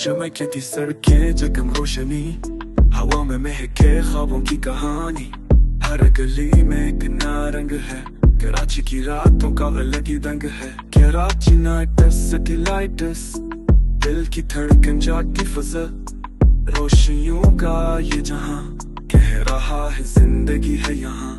चमकती सड़कें जगम रोशनी, हवा में महके ख्वाबों की कहानी। हर गली में एक नया रंग है, कराची की रातों का अलग ही दंग है। कराची नाइट्स सैटेलाइट्स, दिल की धड़कन जागती फजा, रोशनियों का ये जहां कह रहा है जिंदगी है यहाँ।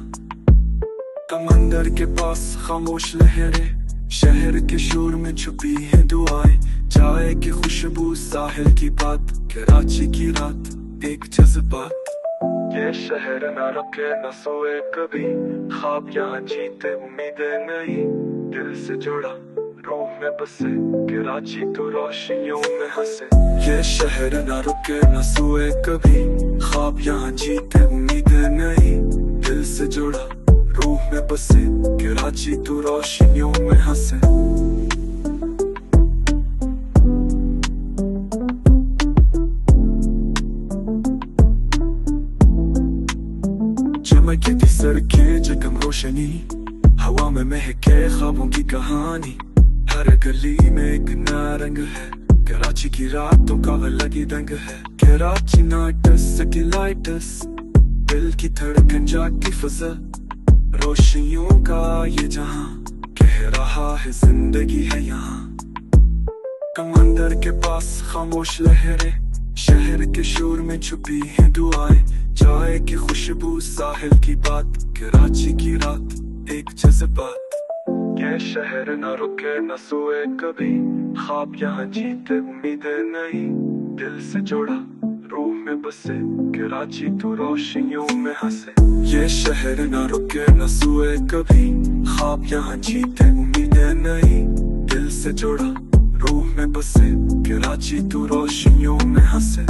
समंदर के पास खामोश लहरें, शहर के शोर में छुपी है दुआएं। चाय की खुशबू, साहिल की बात, कराची की रात एक जज्बात। ये शहर न रुके न सोए कभी, ख्वाब यहाँ जीते उम्मीदें नई। दिल से जुड़ा रूह में बसे, कराची तो रोशनियों में हंसे। ये शहर न रुके न सोए कभी, ख्वाब यहाँ जीते उम्मीदें नई। दिल से जुड़ा रूह में बसे, कराची तो रोशनियों में हंसे। चमकती सड़कें जगम रोशनी, हवा में महके ख्वाबों की कहानी। हर गली में एक नया रंग है, कराची की रातों का अलग ही दंग है। कराची नाइट्स सैटेलाइट्स, दिल की धड़कन जागती फजा, रोशनियों का ये जहां कह रहा है जिंदगी है यहाँ। समंदर के पास खामोश लहरें, शहर के शोर में छुपी है दुआएं। चाय की खुशबू, साहिल की बात, कराची की रात एक जज्बात। ये शहर न रुके न सोए कभी, ख्वाब यहाँ जीते उम्मीदें नई। दिल से जुड़ा रूह में बसे, कराची तो रोशनियों में हंसे। ये शहर न रुके न सोए कभी, ख्वाब यहाँ जीते उम्मीदें नई। दिल से जुड़ा रूह में बसे, कराची तो रोशनियों में हंसे।